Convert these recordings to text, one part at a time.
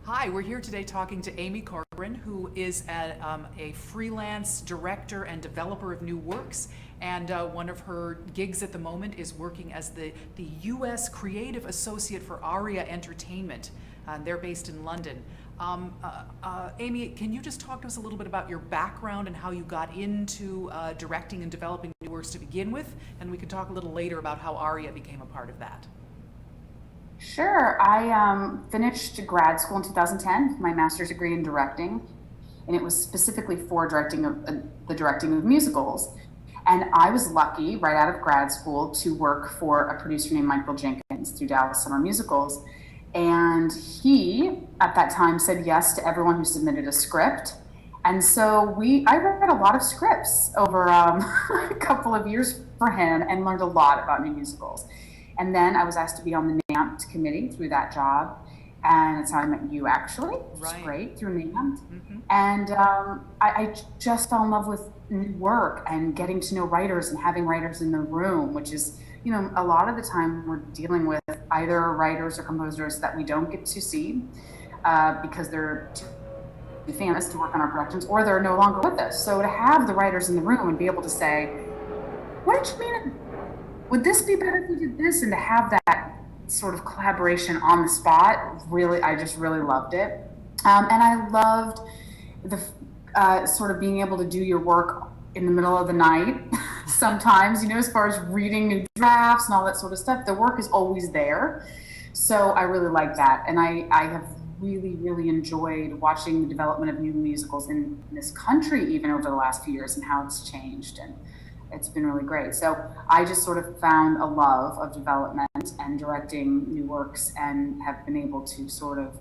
Hi, we're here today talking to Amy Corcoran, who is a freelance director and developer of new works. And one of her gigs at the moment is working as the U.S. Creative Associate for Aria Entertainment. They're based in London. Amy, can you just talk to us a little bit about your background and how you got into directing and developing new works to begin with? And we can talk a little later about how Aria became a part of that. Sure. I finished grad school in 2010 with my master's degree in directing, and it was specifically for the directing of musicals. And I was lucky right out of grad school to work for a producer named Michael Jenkins through Dallas Summer Musicals. And he, at that time, said yes to everyone who submitted a script. And so I read a lot of scripts over a couple of years for him and learned a lot about new musicals. And then I was asked to be on the NAMT committee through that job. And it's how I met you, actually. It was great, through NAMT. Mm-hmm. And I just fell in love with new work and getting to know writers and having writers in the room, which is, you know, a lot of the time we're dealing with either writers or composers that we don't get to see because they're too famous to work on our productions, or they're no longer with us. So to have the writers in the room and be able to say, what did you mean? Would this be better if we did this? And to have that sort of collaboration on the spot, really, I just really loved it. And I loved the sort of being able to do your work in the middle of the night sometimes, you know, as far as reading new drafts and all that sort of stuff. The work is always there. So I really like that. And I have really, really enjoyed watching the development of new musicals in this country, even over the last few years, and how it's changed. And it's been really great. So I just sort of found a love of development and directing new works and have been able to sort of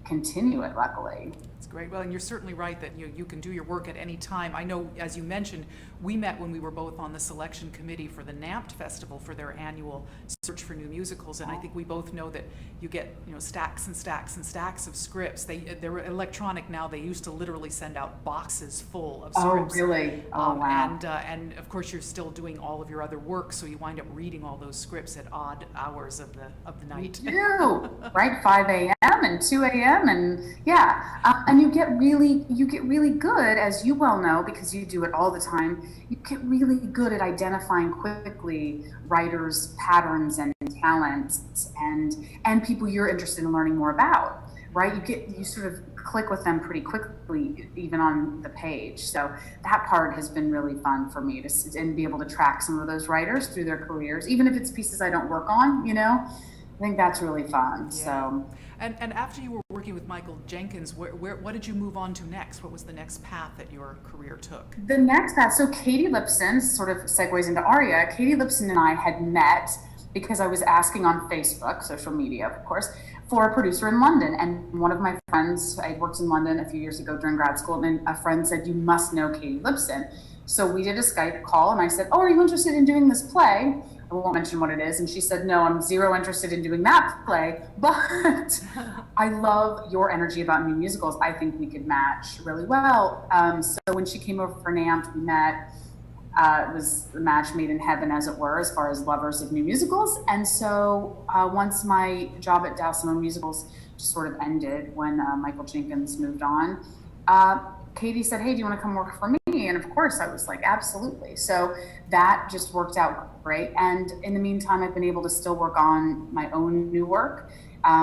continue it, luckily. That's great. Well, and you're certainly right that you can do your work at any time. I know, as you mentioned, we met when we were both on the selection committee for the NAMT Festival for their annual search for new musicals, and I think we both know that you get, you know, stacks and stacks and stacks of scripts. They're electronic now. They used to literally send out boxes full of scripts. Oh, really? Oh, wow. And of course, you're still doing all of your other work, so you wind up reading all those scripts at odd hours of the night. You do, right? 5 a.m. and 2 a.m. and yeah, and you get really good, as you well know, because you do it all the time. You get really good at identifying quickly writers' patterns and talents and people you're interested in learning more about, right? You sort of click with them pretty quickly, even on the page. So that part has been really fun for me and be able to track some of those writers through their careers, even if it's pieces I don't work on, you know. I think that's really fun. Yeah. So. And after you were working with Michael Jenkins, what did you move on to next? What was the next path that your career took? The next path, so Katie Lipson, sort of segues into Aria. Katie Lipson and I had met because I was asking on Facebook, social media, of course, for a producer in London. And one of my friends, I worked in London a few years ago during grad school, and a friend said, you must know Katie Lipson. So we did a Skype call, and I said, oh, are you interested in doing this play? I won't mention what it is. And she said, no, I'm zero interested in doing that play, but I love your energy about new musicals. I think we could match really well. So when she came over for NAMT, we met. It was the match made in heaven, as it were, as far as lovers of new musicals. And so once my job at Dallas Summer Musicals just sort of ended when Michael Jenkins moved on, Katie said, hey, do you want to come work for me? And of course I was like, absolutely. So that just worked out great. And in the meantime, I've been able to still work on my own new work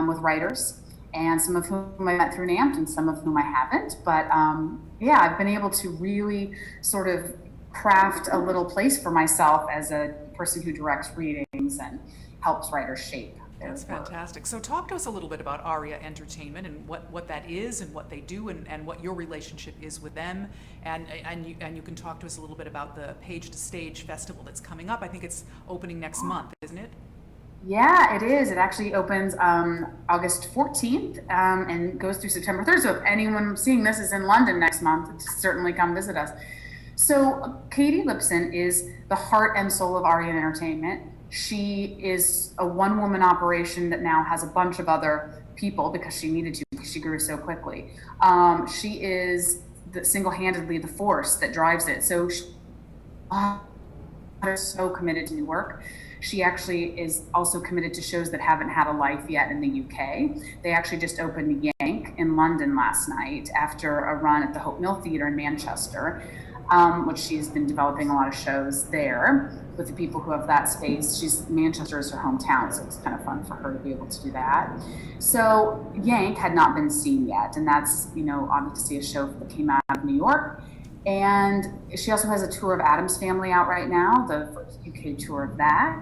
with writers, and some of whom I met through NAMT and some of whom I haven't. But yeah, I've been able to really sort of craft a little place for myself as a person who directs readings and helps writers shape. That's fantastic. So talk to us a little bit about Aria Entertainment and what that is and what they do and what your relationship is with them. And you can talk to us a little bit about the Page to Stage festival that's coming up. I think it's opening next month, isn't it? Yeah, it is. It actually opens August 14th and goes through September 3rd. So if anyone seeing this is in London next month, certainly come visit us. So Katie Lipson is the heart and soul of Aria Entertainment. She is a one-woman operation that now has a bunch of other people because she needed to, because she grew so quickly. She is single-handedly the force that drives it. So she is so committed to new work. She actually is also committed to shows that haven't had a life yet in the UK. They actually just opened Yank in London last night after a run at the Hope Mill Theatre in Manchester, which she's been developing a lot of shows there with the people who have that space. Manchester is her hometown, so it's kind of fun for her to be able to do that. So Yank had not been seen yet, and that's, obviously a show that came out of New York. And she also has a tour of Addams Family out right now, the first UK tour of that.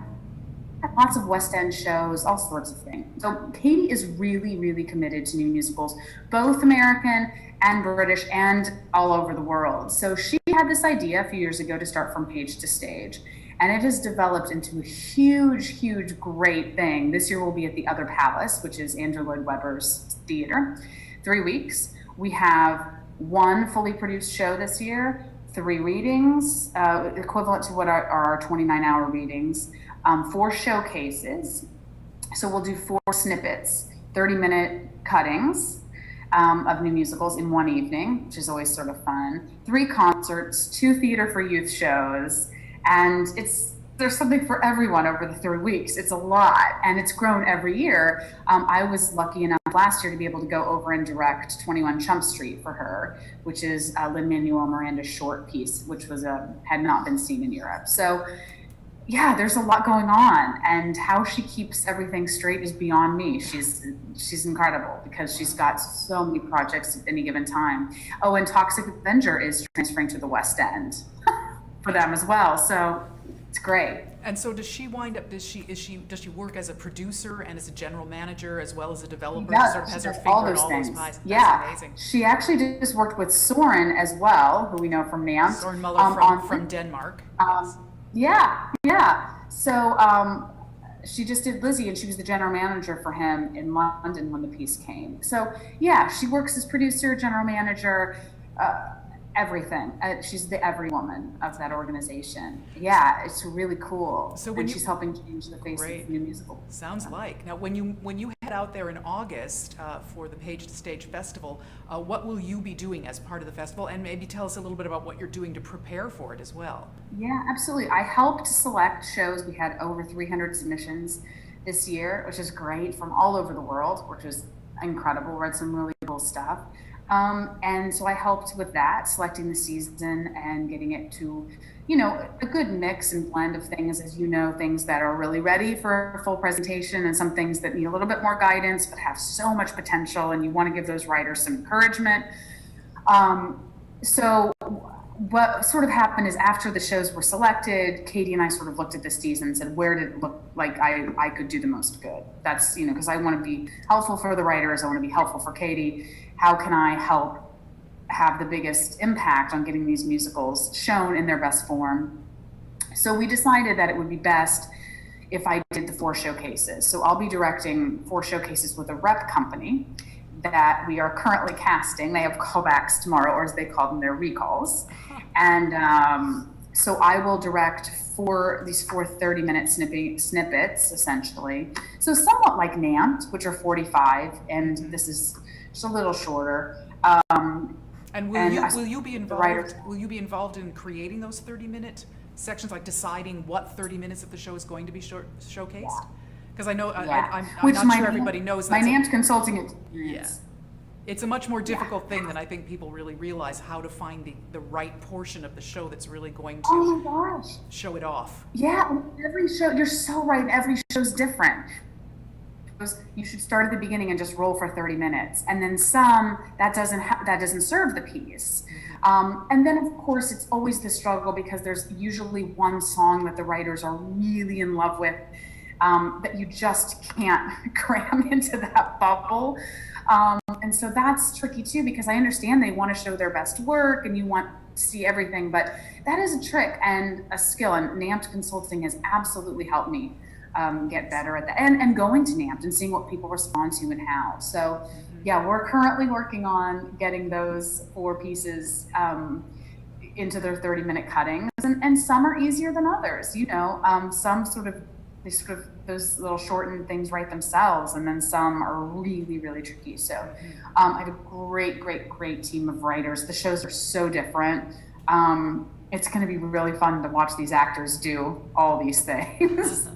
Lots of West End shows, all sorts of things. So Katie is really, really committed to new musicals, both American and British and all over the world. So she had this idea a few years ago to start from page to stage. And it has developed into a huge, huge, great thing. This year we'll be at the Other Palace, which is Andrew Lloyd Webber's theater. 3 weeks. We have one fully produced show this year, 3 readings, equivalent to what are our 29-hour readings, 4 showcases. So we'll do 4 snippets, 30-minute cuttings of new musicals in one evening, which is always sort of fun. 3 concerts, 2 theater for youth shows, and there's something for everyone over the 3 weeks. It's a lot, and it's grown every year. I was lucky enough last year to be able to go over and direct 21 Chump Street for her, which is Lin-Manuel Miranda's short piece, which had not been seen in Europe. So yeah, there's a lot going on, and how she keeps everything straight is beyond me. She's incredible because she's got so many projects at any given time. Oh, and Toxic Avenger is transferring to the West End for them as well. So it's great. And so does she wind up, does she work as a producer and as a general manager as well as a developer? Yeah, sort of has her finger all in those all things. those pies. Yeah. That's amazing. She actually just worked with Soren as well, who we know from NAMT. Soren Muller from Denmark. Yes. Yeah. So she just did Lizzie, and she was the general manager for him in London when the piece came. So yeah, she works as producer, general manager, everything. She's the every woman of that organization. Yeah, it's really cool. So and she's helping change the face of new musicals. Sounds like. Now, when you head out there in August for the Page to Stage Festival, what will you be doing as part of the festival? And maybe tell us a little bit about what you're doing to prepare for it as well. Yeah, absolutely. I helped select shows. We had over 300 submissions this year, which is great, from all over the world, which is incredible. Read some really cool stuff. And so I helped with that, selecting the season and getting it to, a good mix and blend of things, things that are really ready for a full presentation and some things that need a little bit more guidance but have so much potential, and you want to give those writers some encouragement. So what sort of happened is, after the shows were selected, Katie and I sort of looked at the season and said, where did it look like I could do the most good? That's, because I want to be helpful for the writers. I want to be helpful for Katie. How can I help have the biggest impact on getting these musicals shown in their best form? So we decided that it would be best if I did the 4 showcases. So I'll be directing 4 showcases with a rep company that we are currently casting. They have callbacks tomorrow, or as they call them, their recalls. And so I will direct these 4 30-minute snippets, essentially. So somewhat like NAMT, which are 45, and this is just a little shorter. And will you be involved? Will you be involved in creating those 30-minute sections, like deciding what 30 minutes of the show is going to be showcased? Because I know I'm not sure everybody knows that. My NAMT consulting experience. Yeah. It's a much more difficult thing than I think people really realize, how to find the right portion of the show that's really going to show it off. Yeah, every show, you're so right, every show's different. You should start at the beginning and just roll for 30 minutes. And then some, that doesn't serve the piece. And then, of course, it's always the struggle, because there's usually one song that the writers are really in love with, that you just can't cram into that bubble. And so that's tricky too, because I understand they want to show their best work and you want to see everything, but that is a trick and a skill. And NAMT consulting has absolutely helped me get better at that, and going to NAMT and seeing what people respond to and how. So yeah, we're currently working on getting those 4 pieces into their 30-minute cuttings, and some are easier than others. Some those little shortened things write themselves, and then some are really, really tricky. So I have a great team of writers. The shows are so different. It's going to be really fun to watch these actors do all these things.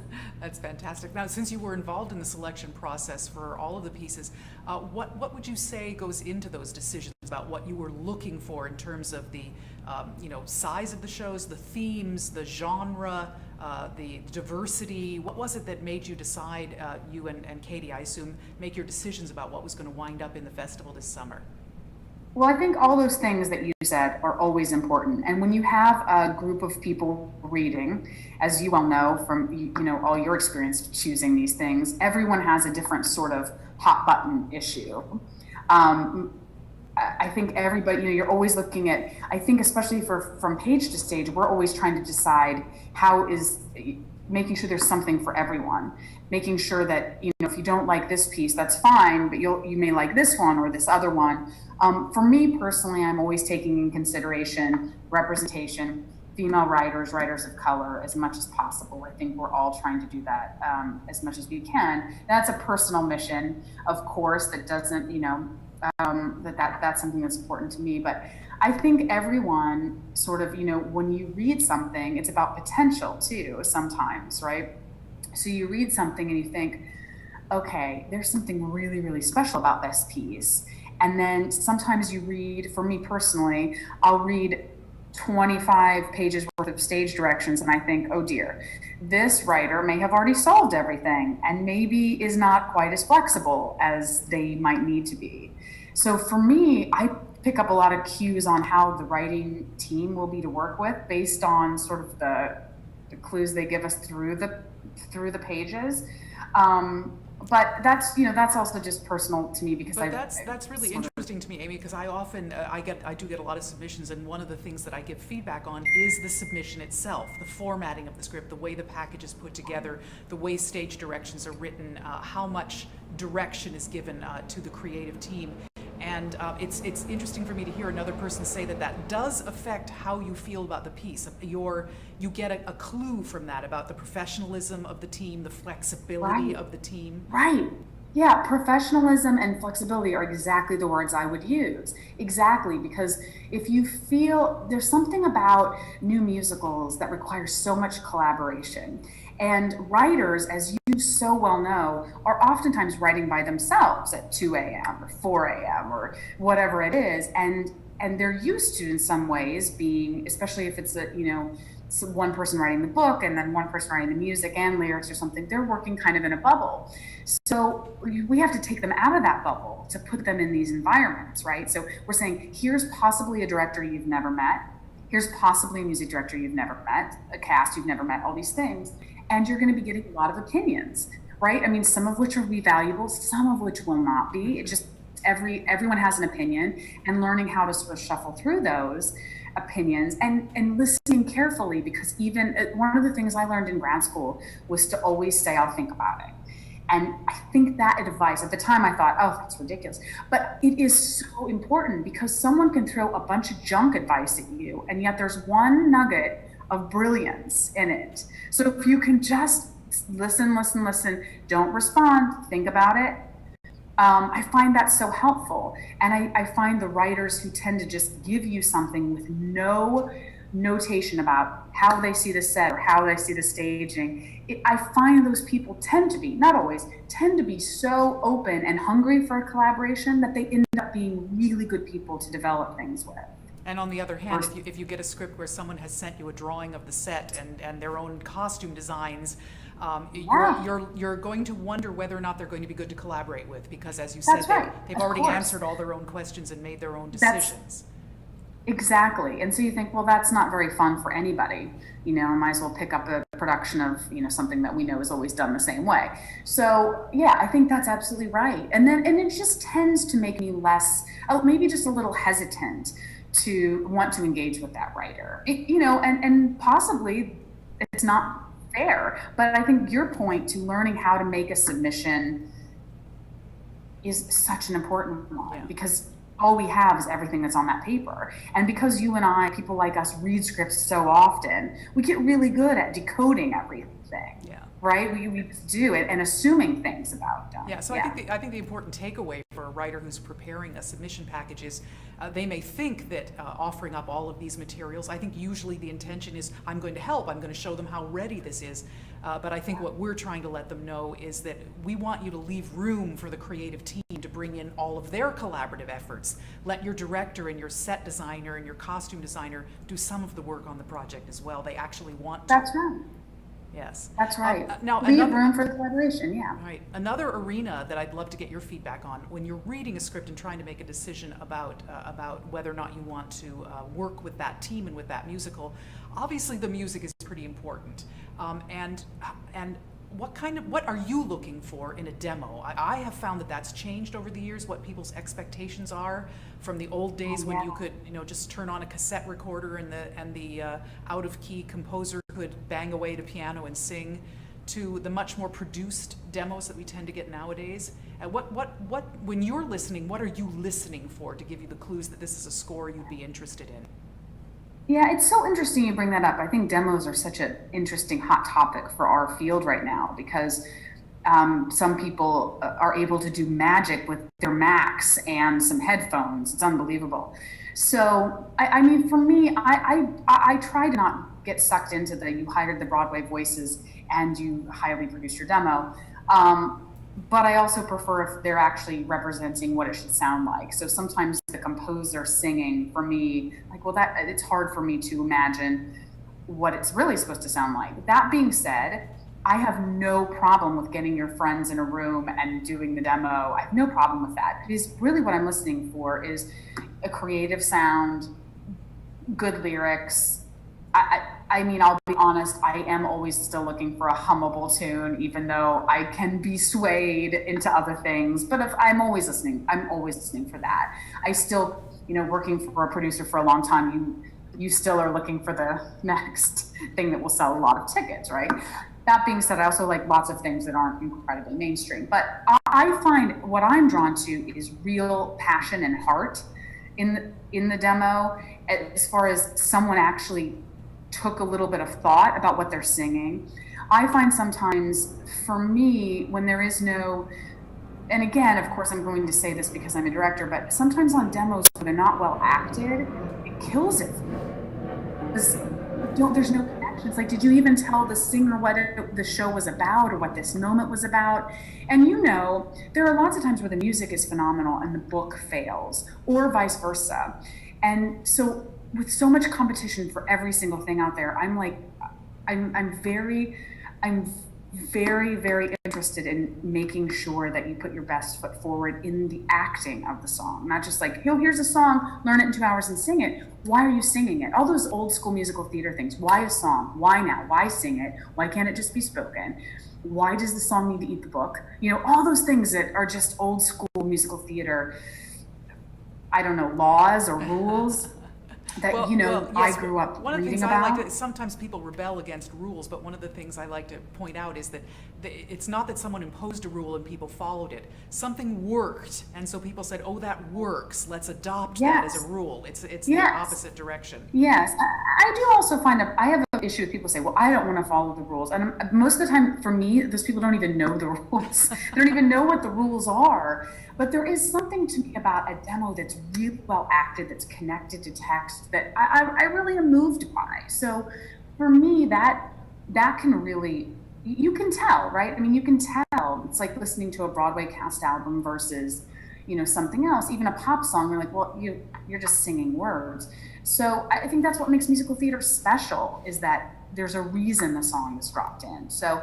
That's fantastic. Now, since you were involved in the selection process for all of the pieces, what would you say goes into those decisions about what you were looking for in terms of the size of the shows, the themes, the genre, the diversity? What was it that made you decide, you and Katie, I assume, make your decisions about what was going to wind up in the festival this summer? Well, I think all those things that you said are always important. And when you have a group of people reading, as you well know from all your experience choosing these things, everyone has a different sort of hot button issue. I think everybody, you're always looking at, I think especially from page to stage, we're always trying to decide how is making sure there's something for everyone, making sure that, if you don't like this piece, that's fine, but you may like this one or this other one. For me personally, I'm always taking in consideration representation, female writers, writers of color, as much as possible. I think we're all trying to do that as much as we can. That's a personal mission, of course, that doesn't, that's something that's important to me. But I think everyone sort of, when you read something, it's about potential too, sometimes, right? So you read something and you think, okay, there's something really, really special about this piece. And then sometimes you read, for me personally, I'll read 25 pages worth of stage directions and I think, oh dear, this writer may have already solved everything and maybe is not quite as flexible as they might need to be. So for me, I pick up a lot of cues on how the writing team will be to work with based on sort of the clues they give us through the pages. But that's also just personal to me because that's really interesting to me, Amy, because I often I do get a lot of submissions, and one of the things that I give feedback on is the submission itself, the formatting of the script, the way the package is put together, the way stage directions are written, how much direction is given to the creative team. And it's interesting for me to hear another person say that does affect how you feel about the piece. You get a clue from that about the professionalism of the team, the flexibility of the team. Right. Yeah, professionalism and flexibility are exactly the words I would use. Exactly, because if you feel there's something about new musicals that requires so much collaboration. And writers, as you so well know, are oftentimes writing by themselves at 2 a.m. or 4 a.m. or whatever it is. And they're used to, in some ways, being, especially if it's one person writing the book and then one person writing the music and lyrics or something, they're working kind of in a bubble. So we have to take them out of that bubble to put them in these environments, right? So we're saying, here's possibly a director you've never met. Here's possibly a music director you've never met, a cast you've never met, all these things. And you're going to be getting a lot of opinions, right? I mean, some of which will be valuable, some of which will not be. It just, everyone has an opinion, and learning how to sort of shuffle through those opinions and listening carefully, because even one of the things I learned in grad school was to always say, I'll think about it. And I think that advice, at the time I thought, oh, that's ridiculous. But it is so important, because someone can throw a bunch of junk advice at you, and yet there's one nugget of brilliance in it. So if you can just listen, don't respond, think about it. I find that so helpful. And I find the writers who tend to just give you something with no notation about how they see the set or how they see the staging, I find those people tend to be, not always, tend to be so open and hungry for a collaboration that they end up being really good people to develop things with. And on the other hand, if you get a script where someone has sent you a drawing of the set and their own costume designs, you're going to wonder whether or not they're going to be good to collaborate with, because, as you said, they've already answered all their own questions and made their own decisions. Exactly. And so you think, well, that's not very fun for anybody. I might as well pick up a production of, something that we know is always done the same way. So yeah, I think that's absolutely right. And it just tends to make me less, maybe just a little hesitant to want to engage with that writer. And possibly it's not fair, but I think your point to learning how to make a submission is such an important one, because all we have is everything that's on that paper. And because you and I, people like us, read scripts so often, we get really good at decoding everything. Yeah. right? We just do it and assuming things about them. Yeah, so I think the important takeaway for a writer who's preparing a submission package is they may think that offering up all of these materials, I think usually the intention is I'm going to help, I'm going to show them how ready this is. But I think what we're trying to let them know is that we want you to leave room for the creative team to bring in all of their collaborative efforts. Let your director and your set designer and your costume designer do some of the work on the project as well. They actually want to. That's right. Yes. That's right. Now, leave room for the collaboration, yeah. Right. Another arena that I'd love to get your feedback on, when you're reading a script and trying to make a decision about whether or not you want to work with that team and with that musical, obviously the music is pretty important. And what are you looking for in a demo? I have found that that's changed over the years, what people's expectations are from the old days when you could, just turn on a cassette recorder and the out of key composer could bang away to piano and sing, to the much more produced demos that we tend to get nowadays. And when you're listening, what are you listening for to give you the clues that this is a score you'd be interested in? Yeah, it's so interesting you bring that up. I think demos are such an interesting hot topic for our field right now because some people are able to do magic with their Macs and some headphones. It's unbelievable. So, I mean, for me, I try to not get sucked into you hired the Broadway voices and you highly produced your demo. But I also prefer if they're actually representing what it should sound like. So sometimes the composer singing, for me, it's hard for me to imagine what it's really supposed to sound like. That being said, I have no problem with getting your friends in a room and doing the demo. I have no problem with that. Because really what I'm listening for is a creative sound, good lyrics. I mean, I'll be honest, I am always still looking for a hummable tune, even though I can be swayed into other things. But I'm always listening for that. I still, working for a producer for a long time, you still are looking for the next thing that will sell a lot of tickets, right? That being said, I also like lots of things that aren't incredibly mainstream. But I find what I'm drawn to is real passion and heart in the demo, as far as someone actually took a little bit of thought about what they're singing. I find sometimes, for me, when there is no, and again, of course, I'm going to say this because I'm a director, but sometimes on demos where they're not well acted, it kills it. There's no connection. It's like, did you even tell the singer what the show was about or what this moment was about? And there are lots of times where the music is phenomenal and the book fails, or vice versa. And so with so much competition for every single thing out there, I'm very, very interested in making sure that you put your best foot forward in the acting of the song. Not just like, here's a song, learn it in 2 hours and sing it. Why are you singing it? All those old school musical theater things. Why a song? Why now? Why sing it? Why can't it just be spoken? Why does the song need to eat the book? All those things that are just old school musical theater, I don't know, laws or rules. That yes, I grew up one of the reading things about. I like to, sometimes people rebel against rules, but one of the things I like to point out is that it's not that someone imposed a rule and people followed it. Something worked, and so people said, "Oh, that works. Let's adopt that as a rule." It's the opposite direction. Yes, I do also find I have an issue with people say, "Well, I don't want to follow the rules," and most of the time, for me, those people don't even know the rules. They don't even know what the rules are. But there is something to me about a demo that's really well acted, that's connected to text, that I really am moved by. So for me, that can really, you can tell, right? I mean, you can tell. It's like listening to a Broadway cast album versus, something else. Even a pop song, you're like, well, you're just singing words. So I think that's what makes musical theater special, is that there's a reason the song is dropped in. So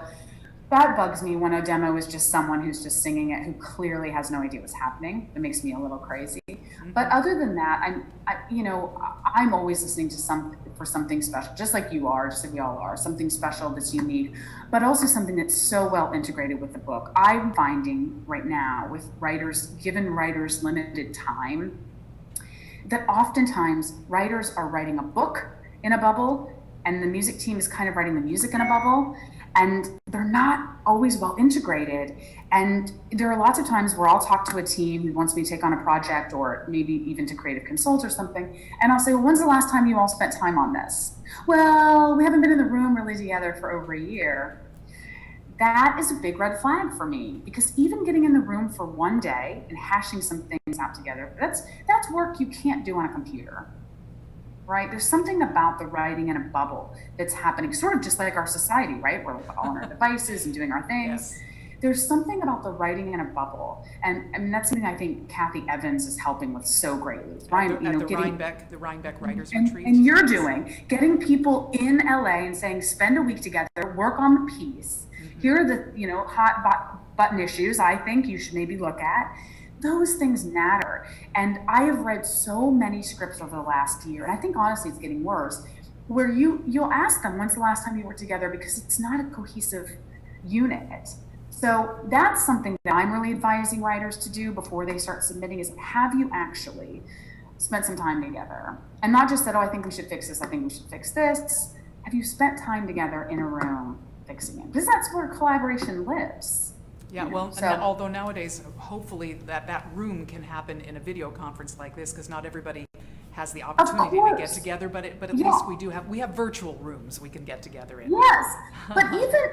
that bugs me when a demo is just someone who's just singing it who clearly has no idea what's happening. It makes me a little crazy. Mm-hmm. But other than that, I'm always listening to something special, just like you are, just like we all are, something special that's unique, but also something that's so well integrated with the book. I'm finding right now with given writers limited time, that oftentimes writers are writing a book in a bubble and the music team is kind of writing the music in a bubble. And they're not always well integrated. And there are lots of times where I'll talk to a team who wants me to take on a project or maybe even to creative consult or something. And I'll say, well, when's the last time you all spent time on this? Well, we haven't been in the room really together for over a year. that is a big red flag for me, because even getting in the room for one day and hashing some things out together, that's work you can't do on a computer, right? There's something about the writing in a bubble that's happening, sort of just like our society, right? We're all on our devices and doing our things. Yes. There's something about the writing in a bubble, and I mean that's something I think Kathy Evans is helping with so greatly. Ryan, At the Rhinebeck Writers Retreat. And you're getting people in LA and saying, spend a week together, work on the piece. Here are the hot button issues I think you should maybe look at. Those things matter. And I have read so many scripts over the last year, and I think honestly it's getting worse, where you'll ask them, when's the last time you worked together, because it's not a cohesive unit. So that's something that I'm really advising writers to do before they start submitting, is have you actually spent some time together? And not just that, oh, I think we should fix this, I think we should fix this. Have you spent time together in a room fixing it? Because that's where collaboration lives. Yeah, well, although nowadays, hopefully that room can happen in a video conference like this, because not everybody has the opportunity to get together, but at least we have virtual rooms we can get together in. Yes, but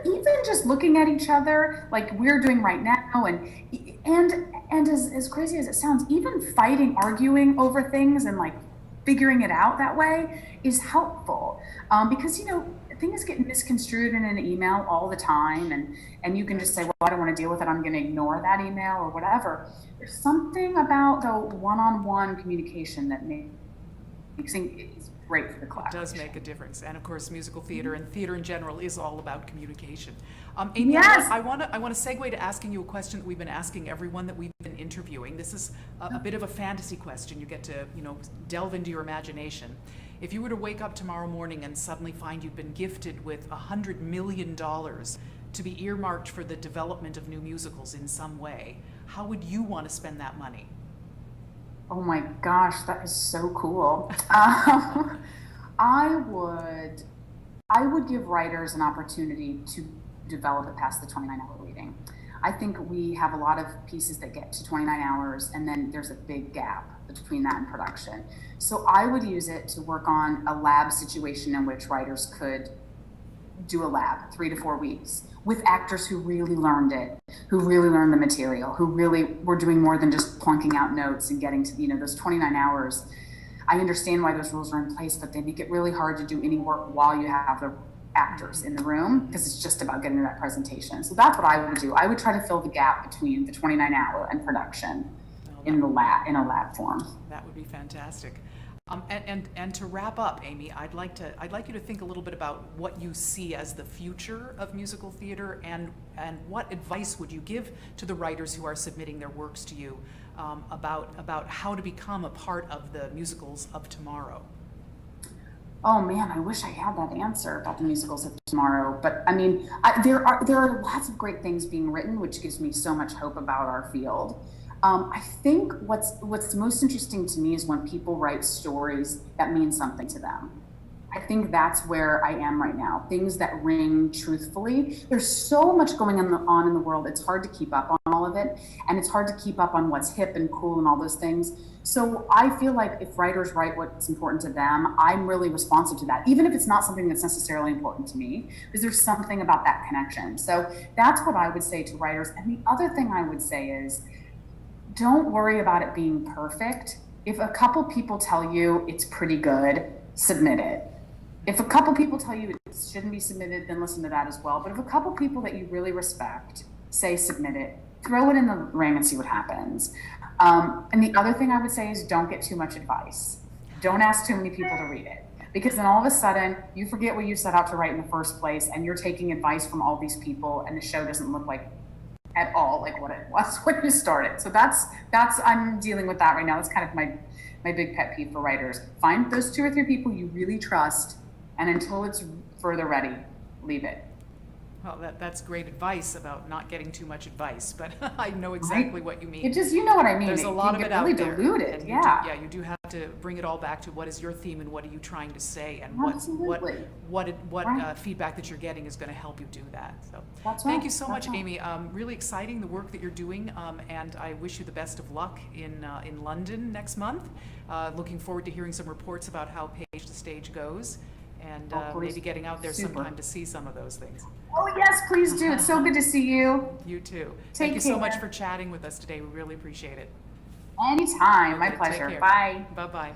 even just looking at each other like we're doing right now, and as crazy as it sounds, even fighting, arguing over things and like figuring it out that way is helpful, because things get misconstrued in an email all the time, and you can just say, well, I don't want to deal with it, I'm going to ignore that email or whatever. There's something about the one-on-one communication that makes it's great for the class. It does make a difference, and of course, musical theater and theater in general is all about communication. Amy, yes. I want to segue to asking you a question that we've been asking everyone that we've been interviewing. This is a bit of a fantasy question. You get to delve into your imagination. If you were to wake up tomorrow morning and suddenly find you've been gifted with $100 million to be earmarked for the development of new musicals in some way, how would you want to spend that money? Oh my gosh, that is so cool. I would give writers an opportunity to develop it past the 29-hour reading. I think we have a lot of pieces that get to 29 hours, and then there's a big gap between that and production. So I would use it to work on a lab situation in which writers could do a lab 3 to 4 weeks with actors who really learned it, who really learned the material, who really were doing more than just plunking out notes and getting to those 29 hours. I understand why those rules are in place, but they make it really hard to do any work while you have the actors in the room, because it's just about getting to that presentation. So that's what I would do. I would try to fill the gap between the 29-hour and production in a lab form. That would be fantastic. And to wrap up, Amy, I'd like you to think a little bit about what you see as the future of musical theater, and what advice would you give to the writers who are submitting their works to you about how to become a part of the musicals of tomorrow. Oh man, I wish I had that answer about the musicals of tomorrow. But I mean, there are lots of great things being written, which gives me so much hope about our field. I think what's most interesting to me is when people write stories that mean something to them. I think that's where I am right now. Things that ring truthfully. There's so much going on in the world. It's hard to keep up on all of it. And it's hard to keep up on what's hip and cool and all those things. So I feel like if writers write what's important to them, I'm really responsive to that, even if it's not something that's necessarily important to me, because there's something about that connection. So that's what I would say to writers. And the other thing I would say is, don't worry about it being perfect. If a couple people tell you it's pretty good, submit it. If a couple people tell you it shouldn't be submitted, then listen to that as well. But if a couple people that you really respect say submit it, throw it in the ring and see what happens. And the other thing I would say is don't get too much advice. Don't ask too many people to read it, because then all of a sudden you forget what you set out to write in the first place, and you're taking advice from all these people, and the show doesn't look like at all like what it was when you started. So that's I'm dealing with that right now. That's kind of my big pet peeve for writers. Find those 2 or 3 people you really trust, and until it's further ready, leave it. Well, that's great advice about not getting too much advice, but I know exactly what you mean. It just, you know what I mean. There's a lot of it out really there. Diluted. You do have to bring it all back to what is your theme and what are you trying to say, and what feedback that you're getting is going to help you do that. So thank you so much, Amy. Really exciting, the work that you're doing, and I wish you the best of luck in London next month. Looking forward to hearing some reports about how Page the Stage goes. and Hopefully maybe getting out there super. sometime to see some of those things. Oh, yes, please do. It's so good to see you. You too. Take Thank you so much care. for chatting with us today. We really appreciate it. Anytime. My Okay, take pleasure. care. Bye. Bye-bye.